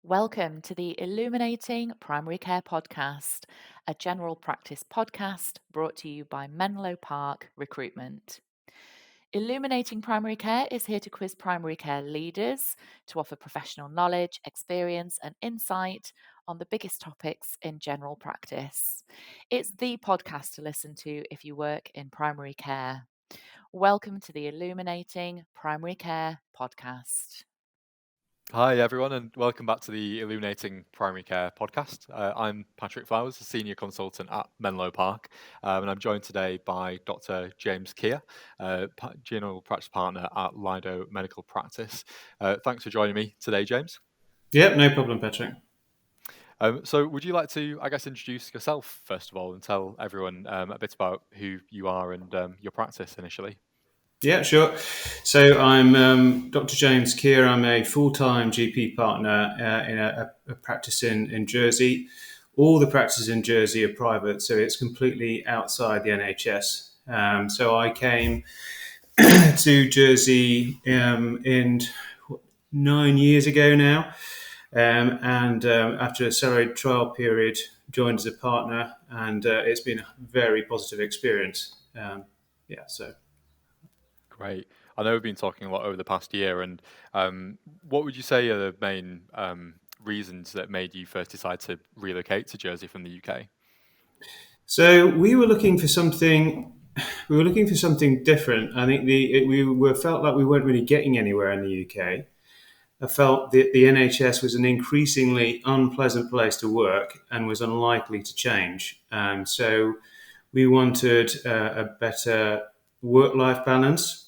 Welcome to the Illuminating Primary Care podcast, a general practice podcast brought to you by Menlo Park Recruitment. Illuminating Primary Care is here to quiz primary care leaders to offer professional knowledge, experience, and insight on the biggest topics in general practice. It's the podcast to listen to if you work in primary care. Welcome to the Illuminating Primary Care podcast. Hi, everyone, and welcome back to the Illuminating Primary Care podcast. I'm Patrick Flowers, a senior consultant at Menlo Park, and I'm joined today by Dr. James Kier, general practice partner at Lido Medical Practice. Thanks for joining me today, James. Yep, no problem, Patrick. So would you like to, introduce yourself, first of all, and tell everyone a bit about who you are and your practice initially? Yeah, sure. So I'm Dr. James Kier. I'm a full-time GP partner in a practice in Jersey. All the practices in Jersey are private, so it's completely outside the NHS. So I came to Jersey in 9 years ago now, and after a salaried trial period, joined as a partner, and it's been a very positive experience. Great. I know we've been talking a lot over the past year, and what would you say are the main reasons that made you first decide to relocate to Jersey from the UK? So we were looking for something. We were looking for something different. I think felt like we weren't really getting anywhere in the UK. I felt that the NHS was an increasingly unpleasant place to work and was unlikely to change. So we wanted a better work-life balance.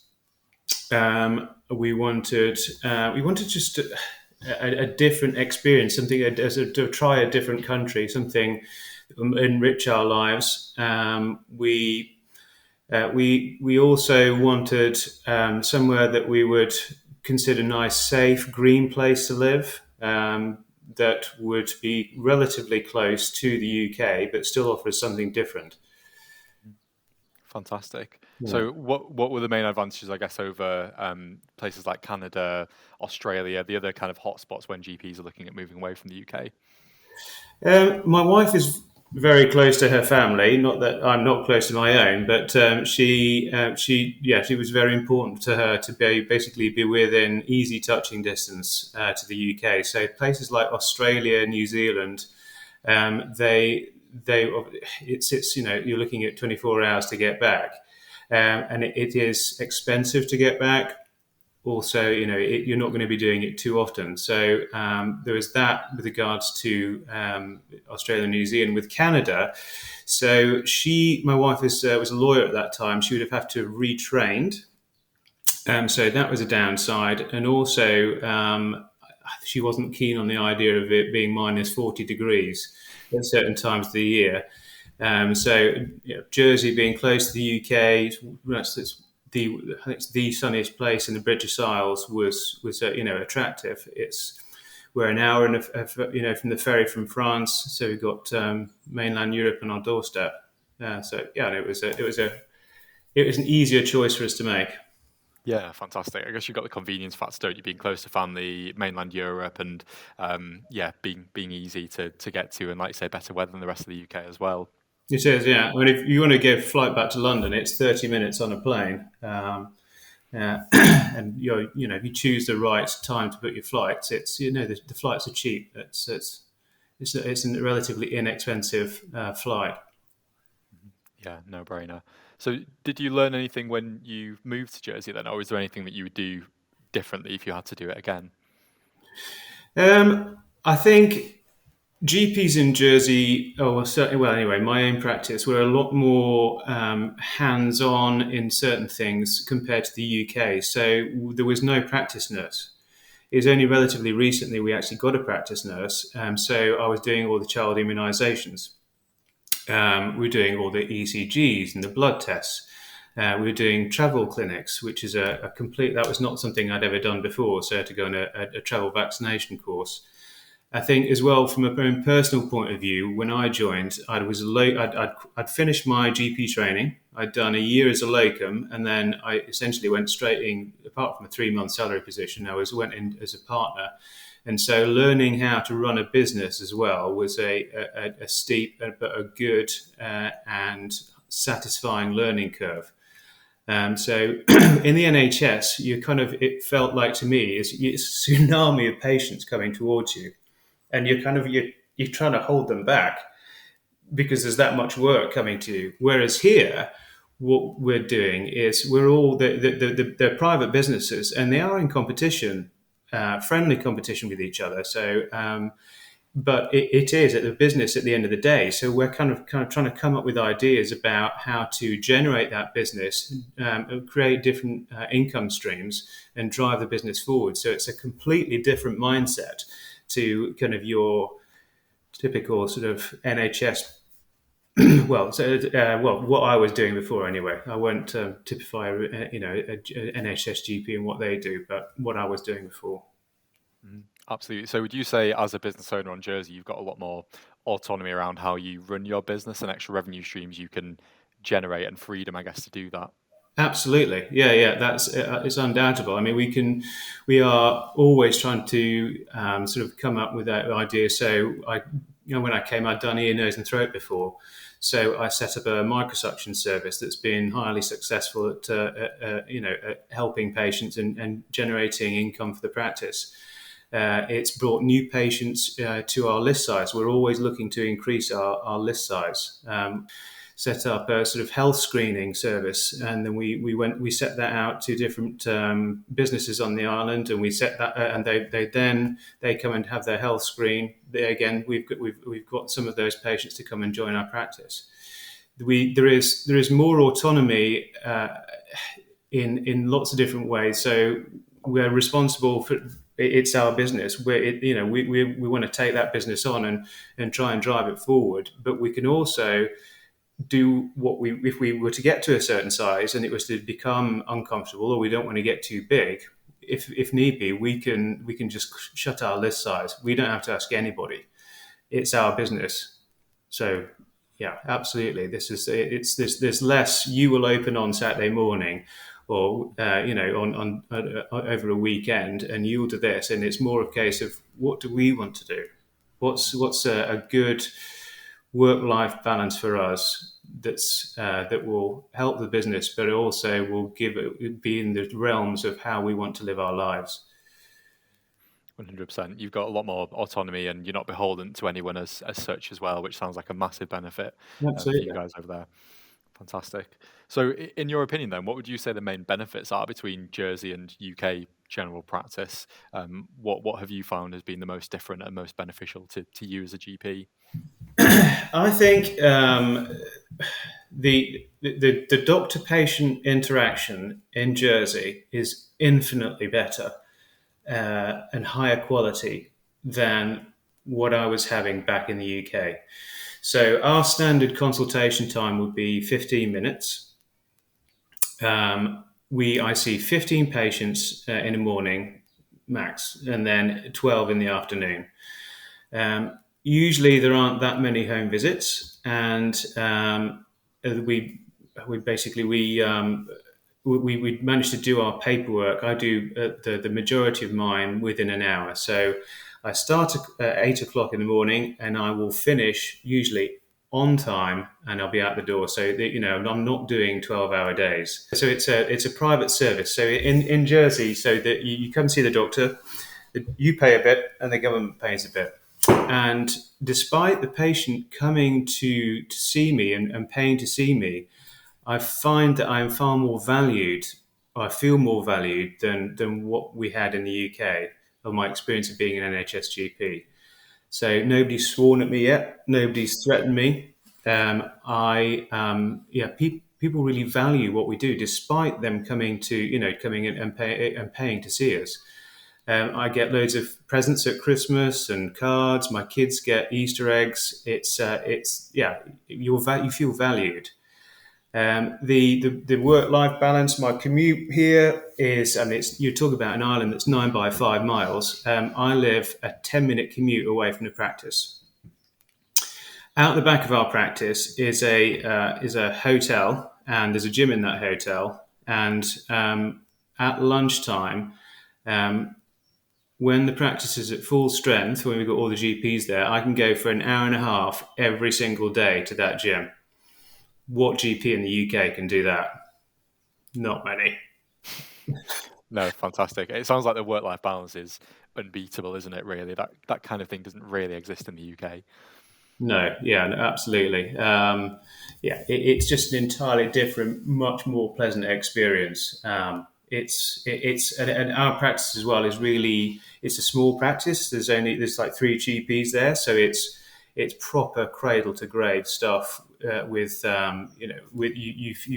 We wanted just a different experience, something to try a different country, something enrich our lives. We also wanted somewhere that we would consider nice, safe, green place to live. That would be relatively close to the UK, but still offers something different. Fantastic. Yeah. So what were the main advantages, I guess, over places like Canada, Australia, the other kind of hotspots when GPs are looking at moving away from the UK? My wife is very close to her family. Not that I'm not close to my own, but she was very important to her to basically be within easy touching distance to the UK. So places like Australia, New Zealand, it's you're looking at 24 hours to get back, and it is expensive to get back. Also, you're not going to be doing it too often. So there is that with regards to Australia and New Zealand. With Canada, so my wife was a lawyer at that time. She would have had to have retrained. So that was a downside. And also, she wasn't keen on the idea of it being minus 40 degrees at certain times of the year. Jersey being close to the UK, it's the sunniest place in the British Isles was attractive. We're an hour from the ferry from France, so we've got mainland Europe on our doorstep. It was an easier choice for us to make. Yeah, fantastic. I guess you've got the convenience factor, don't you, being close to family, mainland Europe, and being easy to get to, and like you say, better weather than the rest of the UK as well. It is, yeah. I mean, if you want to get a flight back to London, it's 30 minutes on a plane. And if you choose the right time to book your flights, it's the flights are cheap. It's a relatively inexpensive flight. Yeah, no brainer. So, did you learn anything when you moved to Jersey then, or is there anything that you would do differently if you had to do it again? I think GPs in Jersey, my own practice, were a lot more hands-on in certain things compared to the UK. So there was no practice nurse. It was only relatively recently we actually got a practice nurse. So I was doing all the child immunisations. We were doing all the ECGs and the blood tests. We were doing travel clinics, which is that was not something I'd ever done before. So I had to go on a travel vaccination course. I think as well, from a very personal point of view, when I joined, I'd finished my GP training. I'd done a year as a locum, and then I essentially went straight in. Apart from a 3-month salary position, I went in as a partner, And so learning how to run a business as well was a steep but a good and satisfying learning curve. So in the NHS, it felt like to me is a tsunami of patients coming towards you, and you're trying to hold them back because there's that much work coming to you. Whereas here, what we're doing is we're all they're private businesses, and they are in competition, friendly competition with each other. So but it is at the business at the end of the day. So we're kind of trying to come up with ideas about how to generate that business, create different income streams, and drive the business forward. So it's a completely different mindset to kind of your typical sort of NHS. What I was doing before anyway. I won't typify, an NHS GP and what they do, but what I was doing before. Absolutely. So would you say as a business owner on Jersey, you've got a lot more autonomy around how you run your business and extra revenue streams you can generate and freedom, I guess, to do that? Absolutely, yeah. That's it's undoubtable. I mean, we are always trying to sort of come up with that idea. So when I came, I'd done ear, nose, and throat before. So I set up a microsuction service that's been highly successful at helping patients and generating income for the practice. It's brought new patients to our list size. We're always looking to increase our list size. Set up a sort of health screening service, and then we set that out to different businesses on the island, and we set that, and they come and have their health screen. We've got some of those patients to come and join our practice. There is more autonomy in lots of different ways. So we're responsible for. It's our business. We want to take that business on and try and drive it forward, but we can also do if we were to get to a certain size and it was to become uncomfortable, or we don't want to get too big, if need be, we can just shut our list size. We don't have to ask anybody. It's our business. So yeah, absolutely. There's less. You will open on Saturday morning, or on over a weekend, and you'll do this, and it's more a case of what do we want to do? What's a good work-life balance for us that will help the business, but also will be in the realms of how we want to live our lives. 100%. You've got a lot more autonomy, and you're not beholden to anyone as such as well, which sounds like a massive benefit for you guys over there. Fantastic. So, in your opinion, then, what would you say the main benefits are between Jersey and UK general practice? What have you found has been the most different and most beneficial to you as a GP? I think the doctor-patient interaction in Jersey is infinitely better and higher quality than what I was having back in the UK. So our standard consultation time would be 15 minutes. I see 15 patients in the morning max, and then 12 in the afternoon. Usually there aren't that many home visits, and we managed to do our paperwork. I do the majority of mine within an hour. So I start at 8 o'clock in the morning, and I will finish usually on time, and I'll be out the door. So I'm not doing 12-hour days. So it's a private service. So in Jersey, so that you come see the doctor, you pay a bit, and the government pays a bit. And despite the patient coming to see me and paying to see me, I find that I am far more valued. I feel more valued than what we had in the UK, of my experience of being an NHS GP. So nobody's sworn at me yet. Nobody's threatened me. People really value what we do, despite them coming in and paying to see us. I get loads of presents at Christmas and cards. My kids get Easter eggs. You feel valued. The work-life balance. My commute here is, you talk about an island that's 9 by 5 miles. I live a 10-minute commute away from the practice. Out the back of our practice is a hotel, and there's a gym in that hotel. And at lunchtime, when the practice is at full strength, when we've got all the GPs there, I can go for an hour and a half every single day to that gym. What GP in the UK can do that? Not many. No, fantastic. It sounds like the work-life balance is unbeatable, isn't it, really? That kind of thing doesn't really exist in the UK. No, yeah, no, absolutely. It's just an entirely different, much more pleasant experience. And our practice as well is really, it's a small practice. There's like 3 GPs there, so it's proper cradle to grave stuff. You've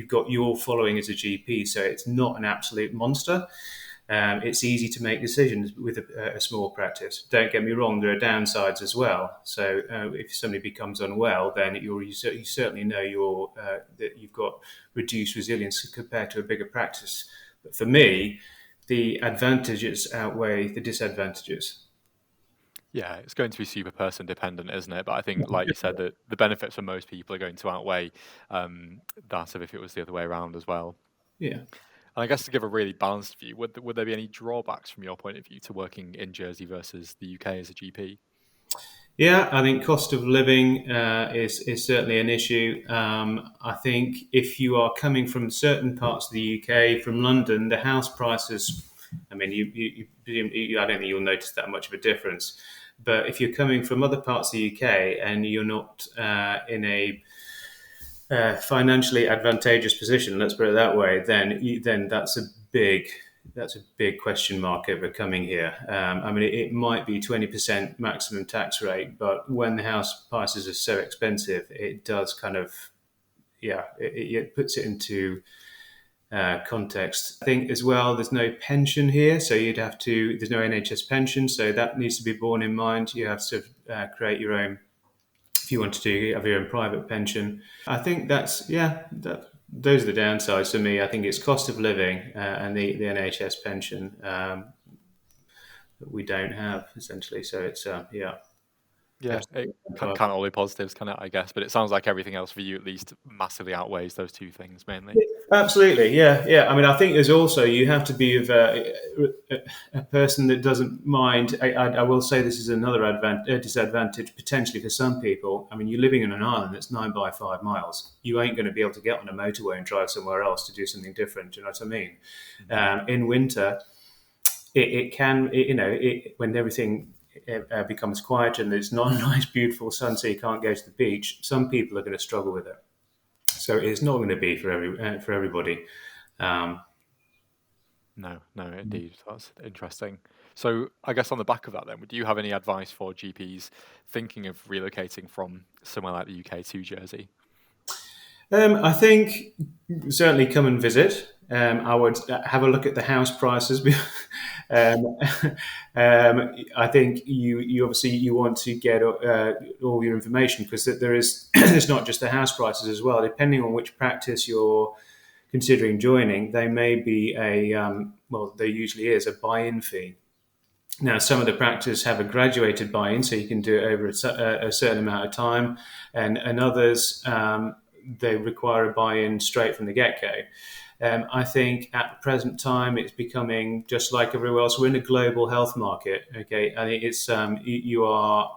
got your following as a GP, so it's not an absolute monster. It's easy to make decisions with a small practice. Don't get me wrong, there are downsides as well. So if somebody becomes unwell, then you certainly know that you've got reduced resilience compared to a bigger practice. But for me, the advantages outweigh the disadvantages. Yeah, it's going to be super person dependent, isn't it? But I think, like you said, that the benefits for most people are going to outweigh that of if it was the other way around as well. Yeah. And I guess to give a really balanced view, would there be any drawbacks from your point of view to working in Jersey versus the UK as a GP? Yeah, I think cost of living is certainly an issue. I think if you are coming from certain parts of the UK, from London, the house prices, I mean, I don't think you'll notice that much of a difference. But if you're coming from other parts of the UK and you're not in a financially advantageous position, let's put it that way, then that's a big question mark over coming here. I mean, it might be 20% maximum tax rate, but when the house prices are so expensive, it does kind of, it puts it into context. I think as well, there's no pension here, so there's no NHS pension, so that needs to be borne in mind. You have to create your own, if you want to have your own private pension. I think those are the downsides to me. I think it's cost of living and the NHS pension that we don't have, essentially. So it's, Yeah, it can't all be positives, can it, I guess? But it sounds like everything else for you at least massively outweighs those 2 things mainly. Absolutely, yeah. I mean, I think there's also, you have to be a person that doesn't mind. I will say this is another disadvantage potentially for some people. I mean, you're living on an island that's 9 by 5 miles. You ain't going to be able to get on a motorway and drive somewhere else to do something different. Do you know what I mean? In winter, when everything becomes quiet and there's not a nice, beautiful sun, so you can't go to the beach, some people are going to struggle with it. So it's not going to be for everybody. No, indeed. That's interesting. So I guess on the back of that then, do you have any advice for GPs thinking of relocating from somewhere like the UK to Jersey? I think certainly come and visit. I would have a look at the house prices. I think you obviously want to get all your information, because there is it's not just the house prices as well. Depending on which practice you're considering joining, there may be there usually is a buy-in fee. Now, some of the practices have a graduated buy-in, so you can do it over a certain amount of time, and others they require a buy-in straight from the get-go. I think at the present time, it's becoming just like everywhere else. We're in a global health market. Okay, I think it's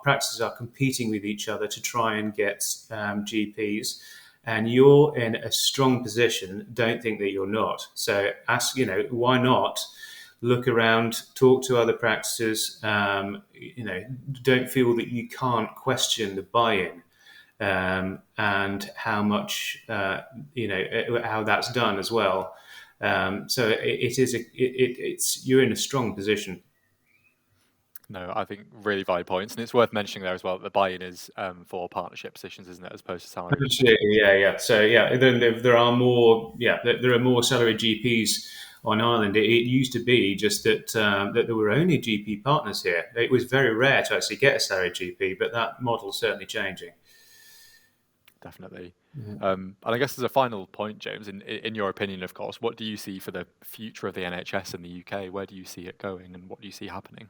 practices are competing with each other to try and get GPs, and you're in a strong position. Don't think that you're not. So ask, why not look around, talk to other practices. Don't feel that you can't question the buy-in. And how much, how that's done as well. So you're in a strong position. No, I think really valid points, and it's worth mentioning there as well that the buy-in is for partnership positions, isn't it, as opposed to salary? Absolutely, yeah. So there are more, there are more salaried GPs on Ireland. It used to be just that there were only GP partners here. It was very rare to actually get a salaried GP, but that model's certainly changing. Definitely. And I guess as a final point, James, in your opinion, of course, what do you see for the future of the NHS in the UK? Where do you see it going, and what do you see happening?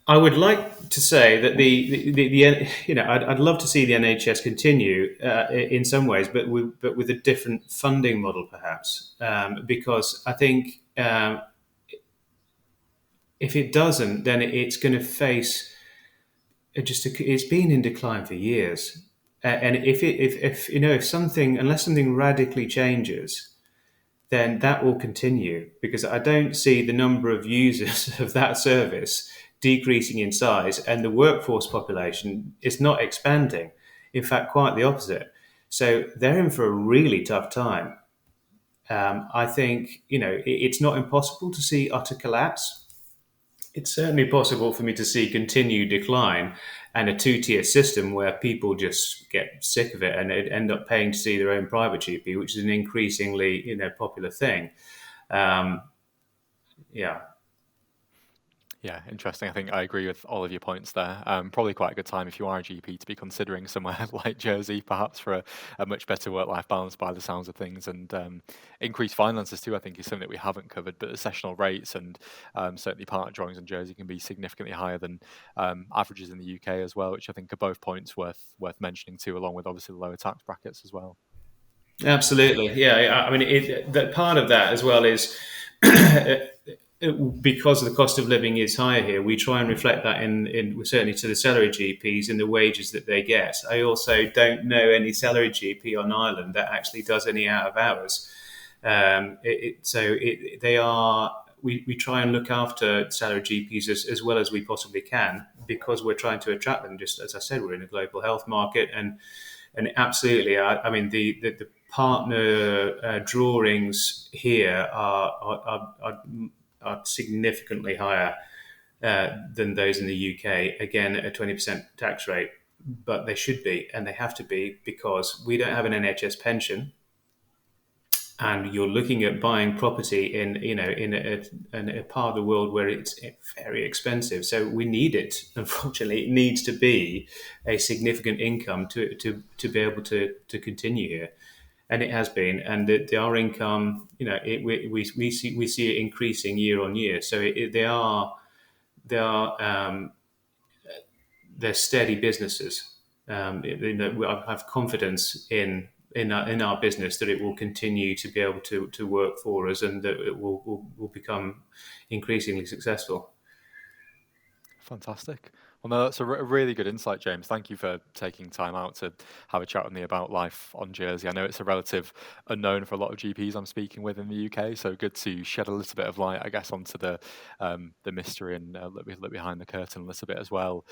I would like to say that I'd love to see the NHS continue in some ways, but with a different funding model, perhaps, because I think If it doesn't, then it's going to face it's been in decline for years. And if something, unless something radically changes, then that will continue, because I don't see the number of users of that service decreasing in size, and the workforce population is not expanding. In fact, quite the opposite. So they're in for a really tough time. I think it's not impossible to see utter collapse. It's certainly possible for me to see continued decline and a two-tier system where people just get sick of it and end up paying to see their own private GP, which is an increasingly popular thing. Um, yeah. Yeah, interesting. I think I agree with all of your points there. Probably quite a good time if you are a GP to be considering somewhere like Jersey, perhaps for a much better work-life balance by the sounds of things, and increased finances too. I think is something that we haven't covered, but the sessional rates and certainly partner drawings in Jersey can be significantly higher than averages in the UK as well, which I think are both points worth mentioning too, along with obviously the lower tax brackets as well. Absolutely, yeah. I mean, that part of that as well is because the cost of living is higher here. We try and reflect that in certainly to the salary GPs in the wages that they get. I also don't know any salary GP on Ireland that actually does any out of hours. They are. We try and look after salary GPs as well as we possibly can, because we're trying to attract them. Just as I said, we're in a global health market, and absolutely, I mean the partner drawings here are significantly higher than those in the UK. Again, at a 20% tax rate, but they should be, and they have to be, because we don't have an NHS pension. And you're looking at buying property in a part of the world where it's very expensive. So we need it. Unfortunately, it needs to be a significant income to be able to continue here, and it has been. And our income, we see it increasing year on year. So they're steady businesses. I have confidence in our business that it will continue to be able to work for us, and that it will become increasingly successful. Fantastic. Well, no, that's a really good insight, James. Thank you for taking time out to have a chat with me about life on Jersey. I know it's a relative unknown for a lot of GPs I'm speaking with in the UK, so good to shed a little bit of light, I guess, onto the mystery and look behind the curtain a little bit as well.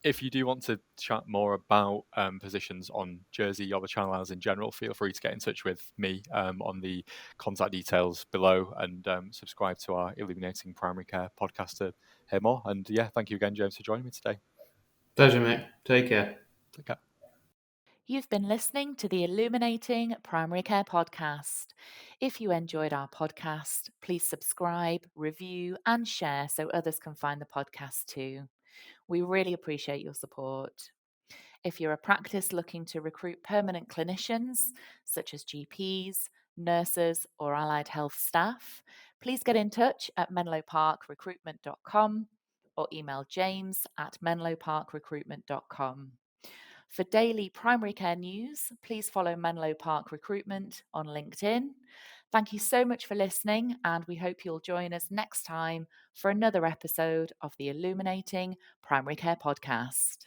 If you do want to chat more about positions on Jersey or the Channel Islands in general, feel free to get in touch with me on the contact details below, and subscribe to our Illuminating Primary Care podcast to hear more. And yeah, thank you again, James, for joining me today. Pleasure, mate. Take care. Take care. You've been listening to the Illuminating Primary Care podcast. If you enjoyed our podcast, please subscribe, review, and share so others can find the podcast too. We really appreciate your support. If you're a practice looking to recruit permanent clinicians, such as GPs, nurses, or allied health staff, please get in touch at menloparkrecruitment.com or email james@menloparkrecruitment.com. For daily primary care news, please follow Menlo Park Recruitment on LinkedIn. Thank you so much for listening, and we hope you'll join us next time for another episode of the Illuminating Primary Care podcast.